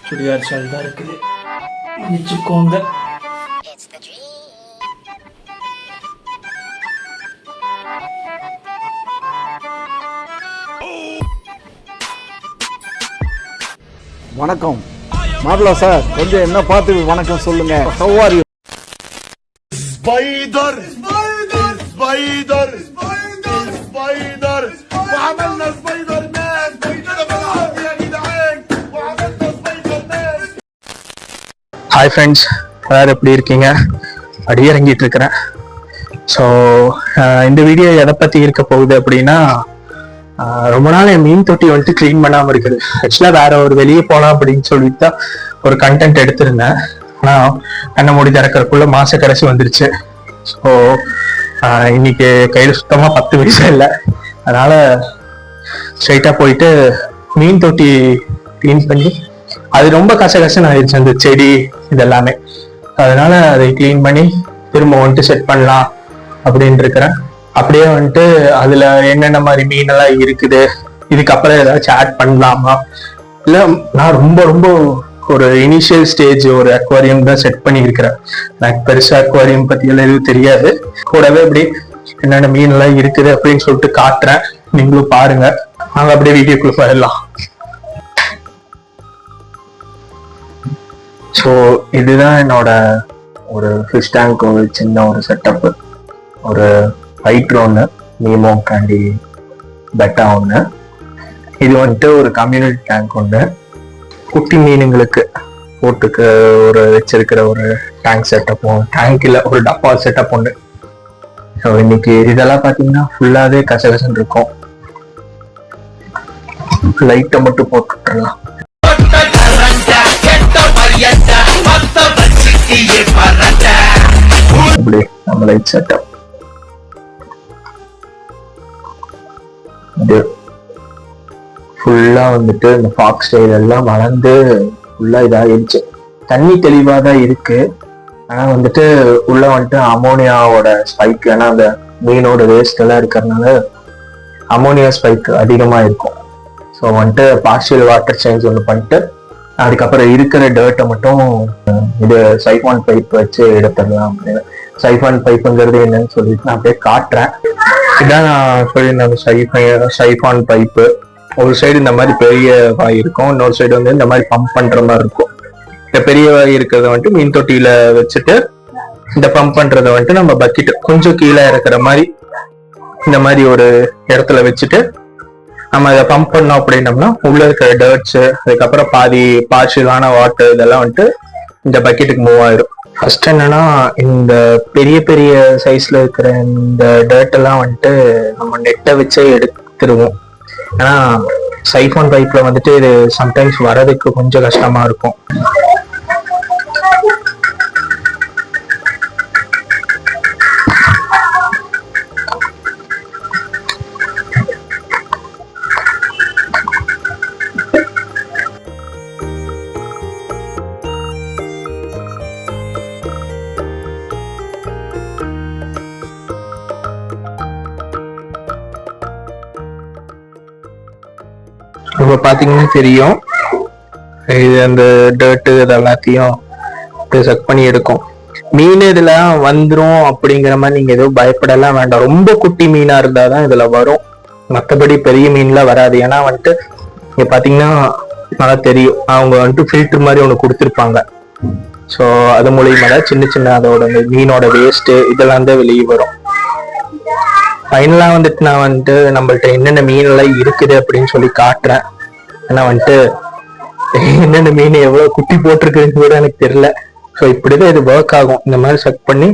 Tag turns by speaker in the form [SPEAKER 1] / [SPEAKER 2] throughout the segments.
[SPEAKER 1] Churidar shawl தான் இருக்குது, மன்னிச்சுக்கோங்க.
[SPEAKER 2] வணக்கம் மாப்பிள சார், கொஞ்சம் என்ன பார்த்து வணக்கம் சொல்லுங்க. How are you?
[SPEAKER 3] Spider Spider Spider وعملنا سبايدر مان يا جدعان وعملنا سبايدر مان.
[SPEAKER 1] Hi friends, எல்லாரும் எப்படி இருக்கீங்க? அடியிறங்கிட்டு இருக்கிறேன். ஸோ இந்த வீடியோ எதை பற்றி இருக்க போகுது அப்படின்னா, ரொம்ப நாள் என் மீன் தொட்டி வந்துட்டு க்ளீன் பண்ணாமல் இருக்குது. ஆக்சுவலாக வேற ஒரு வெளியே போகலாம் அப்படின்னு சொல்லிட்டு தான் ஒரு கண்டென்ட் எடுத்திருந்தேன். ஆனால் கண்ணை மூடி திறக்கிறதுக்குள்ள மாச கடைசி வந்துருச்சு. ஸோ இன்னைக்கு கையில் சுத்தமாக 10 பைசா இல்லை. அதனால ஸ்ட்ரைட்டாக போயிட்டு மீன் தொட்டி க்ளீன் பண்ணி, அது ரொம்ப கசகசன்னு ஆயிடுச்சு அந்த செடி இதெல்லாமே. அதனால அதை க்ளீன் பண்ணி திரும்ப வந்துட்டு செட் பண்ணலாம் அப்படின்னு இருக்கிறேன். அப்படியே வந்துட்டு அதுல என்னென்ன மாதிரி மீனெல்லாம் இருக்குது, இதுக்கப்புறம் ஏதாச்சும் ஆட் பண்ணலாமா, இல்லை நான் ரொம்ப ரொம்ப ஒரு இனிஷியல் ஸ்டேஜ் ஒரு அக்வாரியம் தான் செட் பண்ணியிருக்கிறேன். எனக்கு பெருசா அக்வாரியம் பத்தி எல்லாம் எதுவும் தெரியாது. கூடவே இப்படி என்னென்ன மீன் எல்லாம் இருக்குது அப்படின்னு சொல்லிட்டு காட்டுறேன், நீங்களும் பாருங்க. நாங்க அப்படியே வீடியோக்குள்ள போயிடலாம். ஸோ இதுதான் என்னோட ஒரு ஃபிஷ் டேங்க், ஒரு சின்ன ஒரு செட்டப். ஒரு ஹைட்ரோ ஒன்று, நீமோ கேண்டி பெட்டா ஒன்று. இது வந்துட்டு ஒரு கம்யூனிட்டி டேங்க் ஒன்று, குட்டி மீனுங்களுக்கு போட்டுக்கு ஒரு வச்சிருக்கிற ஒரு டேங்க் செட்டப்பும், டேங்க்ல ஒரு டப்பா செட்டப் ஒன்று. ஸோ இன்னைக்கு இதெல்லாம் பார்த்தீங்கன்னா ஃபுல்லாகவே கசகசன் இருக்கும். லைட்டை மட்டும் போட்டுடலாம். அப்படி நம்ம லைட் செட்டப் ஃபுல்லா வந்துட்டு இந்த ஃபாக்ஸ் ஸ்டைல் எல்லாம் வளர்ந்து ஃபுல்லா இதாகிடுச்சு. தண்ணி தெளிவா தான் இருக்கு, ஆனா வந்துட்டு உள்ள வந்துட்டு அமோனியாவோட ஸ்பைக், ஏன்னா அந்த மீனோட வேஸ்ட் எல்லாம் இருக்கிறதுனால அமோனியா ஸ்பைக் அதிகமா இருக்கும். ஸோ வந்துட்டு பார்ஷியல் வாட்டர் சேஞ்ச் ஒன்று பண்ணிட்டு அதுக்கப்புறம் இருக்கிற டர்ட்டை மட்டும் இது சைஃபான் பைப் வச்சு எடுத்துடலாம் அப்படின்னு. சைஃபான் பைப்புங்கிறது என்னன்னு சொல்லிட்டு நான் அப்படியே காட்டுறேன். இதான் நான் சொல்லியிருந்தேன், சைஃபான் பைப்பு. ஒரு சைடு இந்த மாதிரி பெரிய வாய் இருக்கும், இன்னொரு சைடு வந்து இந்த மாதிரி பம்ப் பண்ற மாதிரி இருக்கும். இந்த பெரிய வாய் இருக்கிறத வந்துட்டு மீன் தொட்டியில வச்சுட்டு, இந்த பம்ப் பண்றத வந்துட்டு நம்ம பக்கெட் கொஞ்சம் கீழே இறக்குற மாதிரி இந்த மாதிரி ஒரு இடத்துல வச்சுட்டு நம்ம அதை பம்ப் பண்ணோம் அப்படின்னம்னா உள்ள இருக்கிற டர்ட்ஸ், அதுக்கப்புறம் பாதி பார்ஷியலான வாட்டர் இதெல்லாம் வந்துட்டு இந்த பக்கெட்டுக்கு மூவ் ஆயிரும். ஃபர்ஸ்ட் என்னன்னா, இந்த பெரிய பெரிய சைஸ்ல இருக்கிற இந்த டர்ட் எல்லாம் வந்துட்டு நம்ம நெட்டை வச்சே எடுத்துருவோம். ஏன்னா சைஃபான் பைப்ல வந்துட்டு இது சம்டைம்ஸ் வரதுக்கு கொஞ்சம் கஷ்டமா இருக்கும். இப்போ பார்த்தீங்கன்னா தெரியும், இது அந்த டர்ட்டு இது எல்லாத்தையும் செக் பண்ணி எடுக்கும். மீன் இதுல வந்துடும் அப்படிங்கிற மாதிரி நீங்க எதுவும் பயப்படலாம் வேண்டாம். ரொம்ப குட்டி மீனா இருந்தாதான் இதுல வரும், மற்றபடி பெரிய மீன்ல வராது. ஏன்னா வந்துட்டு இங்க பாத்தீங்கன்னா நல்லா தெரியும், அவங்க வந்துட்டு ஃபில்டர் மாதிரி ஒன்று கொடுத்துருப்பாங்க. ஸோ அது மூலியமா சின்ன சின்ன அதோட மீனோட வேஸ்ட் இதெல்லாம் தான் வெளியே வரும். ஃபைனலா வந்துட்டு நான் வந்துட்டு நம்மள்ட்ட என்னென்ன மீன் எல்லாம் இருக்குது அப்படின்னு சொல்லி காட்டுறேன். ஏன்னா வந்துட்டு என்னென்ன மீன் எவ்வளவு குட்டி போட்டிருக்குன்னு கூட எனக்கு தெரியல. ஸோ இப்படிதான் இது ஒர்க் ஆகும். இந்த மாதிரி செக் பண்ணி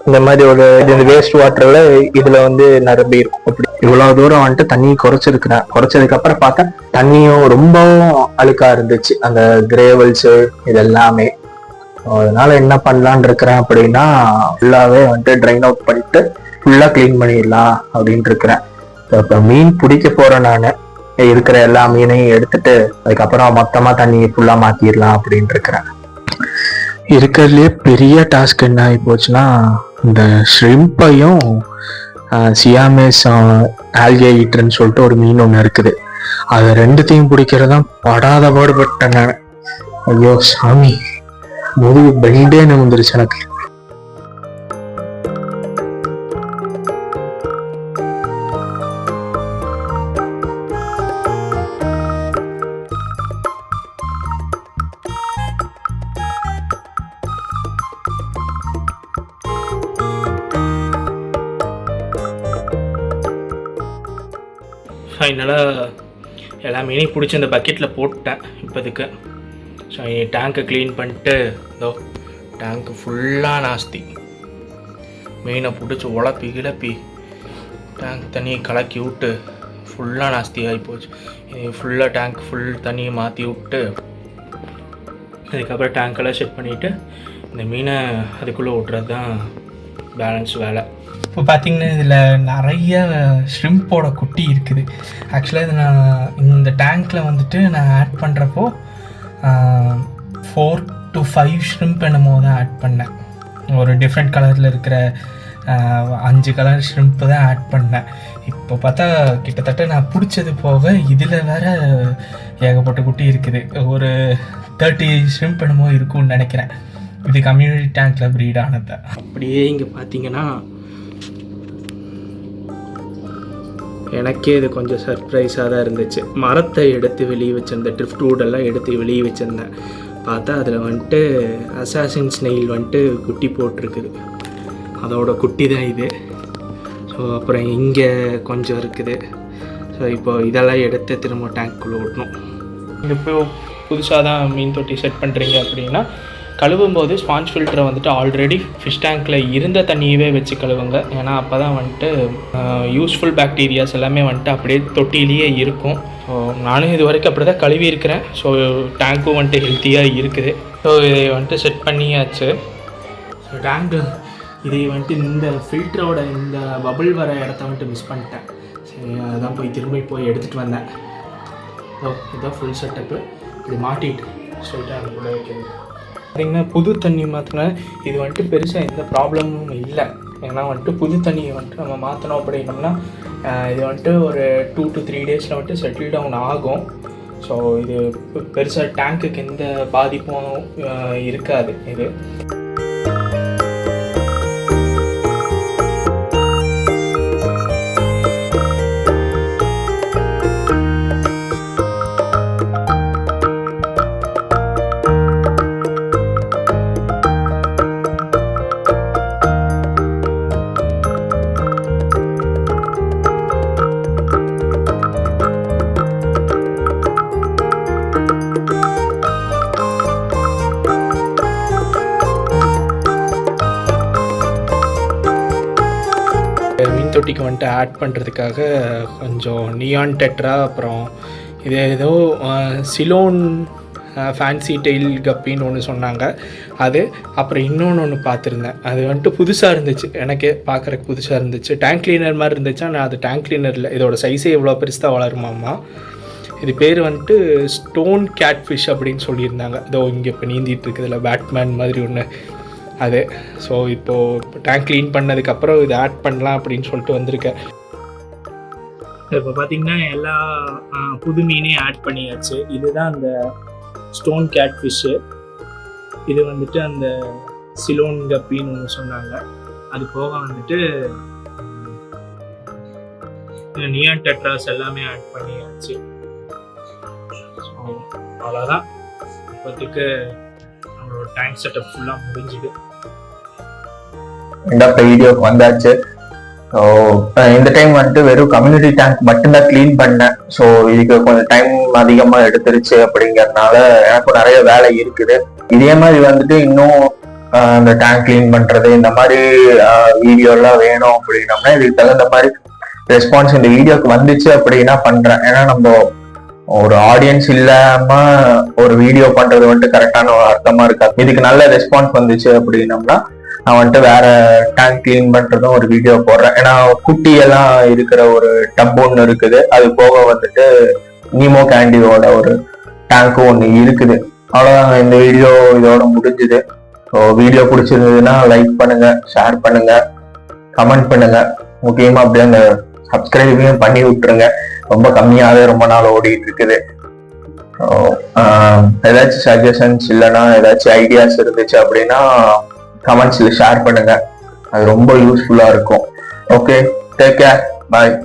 [SPEAKER 1] இந்த மாதிரி ஒரு இந்த வேஸ்ட் வாட்டர்ல இதுல வந்து நிரம்பி இருக்கும். அப்படி இவ்வளவு தூரம் வந்துட்டு தண்ணி குறைச்சிருக்கிறேன். குறைச்சதுக்கு அப்புறம் பார்த்தா தண்ணியும் ரொம்பவும் அழுக்கா இருந்துச்சு, அந்த கிரேவல்ஸ் இது எல்லாமே. அதனால என்ன பண்ணலான் இருக்கிறேன் அப்படின்னா, ஃபுல்லாவே வந்துட்டு ட்ரைன் அவுட் பண்ணிட்டு ஃபுல்லா கிளீன் பண்ணிடலாம் அப்படின்ட்டு இருக்கிறேன். இப்போ மீன் பிடிக்க போறேன், நான் இருக்கிற எல்லா மீனையும் எடுத்துட்டு அதுக்கப்புறம் மொத்தமா தண்ணி ஃபுல்லா மாத்திடலாம் அப்படின்ட்டு இருக்கிறேன். இருக்கிறதுலே பெரிய டாஸ்க் என்ன ஆகி போச்சுன்னா, இந்த ஷ்ரிம்பையும் சியாமேஸ் ஆல்கே ஈட்டர்ன்னு சொல்லிட்டு ஒரு மீன் ஒன்று இருக்குது. அது ரெண்டுத்தையும் பிடிக்கிறதான் படாத பாடுபட்டேன் நான். ஐயோ சாமி, முதுகு பெல்டே வந்துருச்சு எனக்கு.
[SPEAKER 4] ஃபைனலாக எல்லா மீனையும் பிடிச்சி அந்த பக்கெட்டில் போட்டேன் இப்போதுக்கு. ஸோ டேங்க்கை க்ளீன் பண்ணிட்டு இதோ டேங்க்கு ஃபுல்லாக நாஸ்தி. மீனை பிடிச்சி உழப்பி கிளப்பி டேங்க் தண்ணியை கலக்கி விட்டு ஃபுல்லாக நாஸ்தி ஆகி போச்சு. இது ஃபுல்லாக டேங்க் ஃபுல் தண்ணியை மாற்றி விட்டு அதுக்கப்புறம் டேங்க்கெல்லாம் செட் பண்ணிவிட்டு இந்த மீனை அதுக்குள்ளே விட்றது தான் பேலன்ஸ் வேலை. இப்போ பார்த்திங்கன்னா இதில் நிறைய ஷ்ரிம்போட குட்டி இருக்குது. ஆக்சுவலாக இது நான் இந்த டேங்க்கில் வந்துட்டு நான் ஆட் பண்ணுறப்போ 4 to 5 ஷ்ரிம்ப் என்னமோ தான் ஆட் பண்ணேன். ஒரு டிஃப்ரெண்ட் கலரில் இருக்கிற 5 கலர் ஷ்ரிம்ப்பு தான் ஆட் பண்ணேன். இப்போ பார்த்தா கிட்டத்தட்ட நான் பிடிச்சது போக இதில் வேறு ஏகப்பட்ட குட்டி இருக்குது. ஒரு 30 ஷ்ரிம்ப் என்னமோ இருக்கும்னு நினைக்கிறேன். இது கம்யூனிட்டி டேங்க்கில் ப்ரீட் ஆனது. அப்படியே இங்கே பார்த்தீங்கன்னா எனக்கே இது கொஞ்சம் சர்ப்ரைஸாக தான் இருந்துச்சு. மரத்தை எடுத்து வெளியே வச்சுருந்தேன், ட்ரிஃப்ட் வுடெல்லாம் எடுத்து வெளியே வச்சுருந்தேன். பார்த்தா அதில் வந்துட்டு அசாசின் ஸ்னெயில் வந்துட்டு குட்டி போட்டிருக்குது. அதோட குட்டி தான் இது. ஸோ அப்புறம் இங்கே கொஞ்சம் இருக்குது. ஸோ இப்போ இதெல்லாம் எடுத்து திரும்ப டேங்க்குள்ளே விட்டணும். இப்போ புதுசாக தான் மீன் தொட்டி செட் பண்ணுறீங்க அப்படின்னா கழுவும் போது ஸ்பாஞ்ச் ஃபில்டரை வந்துட்டு ஆல்ரெடி ஃபிஷ் டேங்க்கில் இருந்த தண்ணியவே வச்சு கழுவுங்க. ஏன்னா அப்போ தான் வந்துட்டு யூஸ்ஃபுல் பாக்டீரியாஸ் எல்லாமே வந்துட்டு அப்படியே தொட்டிலேயே இருக்கும். ஸோ நானும் இது வரைக்கும் அப்படி தான் கழுவி இருக்கிறேன். ஸோ டேங்க்கும் வந்துட்டு ஹெல்த்தியாக இருக்குது. ஸோ இதை வந்துட்டு செட் பண்ணியாச்சு. ஸோ டேங்க்கு இதை வந்துட்டு இந்த ஃபில்டரோட இந்த பபிள் வர இடத்த வந்துட்டு மிஸ் பண்ணிட்டேன். சரி, அதான் திரும்பி போய் எடுத்துகிட்டு வந்தேன். ஸோ இதுதான் ஃபுல் செட்டப்பு. இது மாட்டிட்டு ஸ்ட்ரைட்டாக அது கூட வைக்கிறது. பார்த்திங்கன்னா புது தண்ணி மாற்றினா இது வந்துட்டு பெருசாக எந்த ப்ராப்ளமும் இல்லை. ஏன்னா வந்துட்டு புது தண்ணியை வந்துட்டு நம்ம மாற்றினோம் அப்படின்னோம்னா இது வந்துட்டு ஒரு 2 to 3 டேஸில் வந்துட்டு செட்டில் டவுன் ஆகும். ஸோ இது பெருசாக டேங்க்குக்கு எந்த பாதிப்பும் இருக்காது. இது மீன் தொட்டிக்கு வந்துட்டு ஆட் பண்ணுறதுக்காக கொஞ்சம் நியான் டெட்ரா, அப்புறம் இது ஏதோ சிலோன் ஃபேன்சி டெயில் கப்பின்னு ஒன்று சொன்னாங்க. அது அப்புறம் இன்னொன்று பார்த்துருந்தேன். அது வந்துட்டு புதுசாக இருந்துச்சு, எனக்கே பார்க்குறக்கு புதுசாக இருந்துச்சு. டேங்க் கிளீனர் மாதிரி இருந்துச்சா, நான் அது டேங்க் கிளீனரில் இதோட சைஸே எவ்வளோ பெருசாக வளருமாம்மா. இது பேர் வந்துட்டு ஸ்டோன் கேட் ஃபிஷ் அப்படின்னு சொல்லியிருந்தாங்க. இதோ இங்கே இப்போ நீந்திட்டு இருக்குதுல பேட்மேன் மாதிரி ஒன்று அது. ஸோ இப்போது டேங்க் க்ளீன் பண்ணதுக்கப்புறம் இது ஆட் பண்ணலாம் அப்படின்னு சொல்லிட்டு வந்திருக்கேன். இப்போ பார்த்திங்கன்னா எல்லா புது மீனையும் ஆட் பண்ணியாச்சு. இதுதான் அந்த ஸ்டோன் கேட் ஃபிஷ்ஷு. இது வந்துட்டு அந்த சிலோன் கப்பின்னு ஒன்று சொன்னாங்க. அது போக வந்துட்டு நியான் டெட்ராஸ் எல்லாமே ஆட் பண்ணியாச்சு. ஸோ அவ்வளோதான், இப்போதைக்கு நம்மளோட டேங்க் செட்டப் ஃபுல்லாக முடிஞ்சுது.
[SPEAKER 1] வீடியோக்கு வந்தாச்சு. ஸோ இந்த டைம் வந்துட்டு வெறும் கம்யூனிட்டி டேங்க் மட்டும்தான் க்ளீன் பண்ணேன். ஸோ இதுக்கு கொஞ்சம் டைம் அதிகமாக எடுத்துருச்சு. அப்படிங்கறதுனால எனக்கும் நிறைய வேலை இருக்குது. இதே மாதிரி வந்துட்டு இன்னும் அந்த டேங்க் க்ளீன் பண்றது இந்த மாதிரி வீடியோ எல்லாம் வேணும் அப்படின்னோம்னா இதுக்கு தகுந்த மாதிரி ரெஸ்பான்ஸ் இந்த வீடியோக்கு வந்துச்சு அப்படின்னா பண்றேன். ஏன்னா நம்ம ஒரு ஆடியன்ஸ் இல்லாம ஒரு வீடியோ பண்றது வந்துட்டு கரெக்டான ஒரு அர்த்தமா இருக்காது. இதுக்கு நல்ல ரெஸ்பான்ஸ் வந்துச்சு அப்படின்னோம்னா நான் வந்துட்டு வேற டேங்க் கிளீன் பண்றதும் ஒரு வீடியோ போடுறேன். ஏன்னா குட்டி எல்லாம் இருக்கிற ஒரு டப் ஒன்று இருக்குது. அது போக வந்துட்டு நீமோ கேண்டியோட ஒரு டேங்க்கும் ஒன்று இருக்குது. அவ்வளோதான், இந்த வீடியோ இதோட முடிஞ்சுது. ஸோ வீடியோ பிடிச்சிருந்ததுன்னா லைக் பண்ணுங்க, ஷேர் பண்ணுங்க, கமெண்ட் பண்ணுங்க. முக்கியமா அப்படியே அந்த சப்ஸ்கிரைபையும் பண்ணி விட்டுருங்க. ரொம்ப கம்மியாவே ரொம்ப நாள் ஓடிட்டு இருக்குது. ஏதாச்சும் சஜஷன்ஸ் இல்லைன்னா ஏதாச்சும் ஐடியாஸ் இருந்துச்சு அப்படின்னா கமெண்ட்ஸ்ல ஷேர் பண்ணுங்க, அது ரொம்ப யூஸ்ஃபுல்லா இருக்கும். ஓகே, டேக் கேர், பாய்.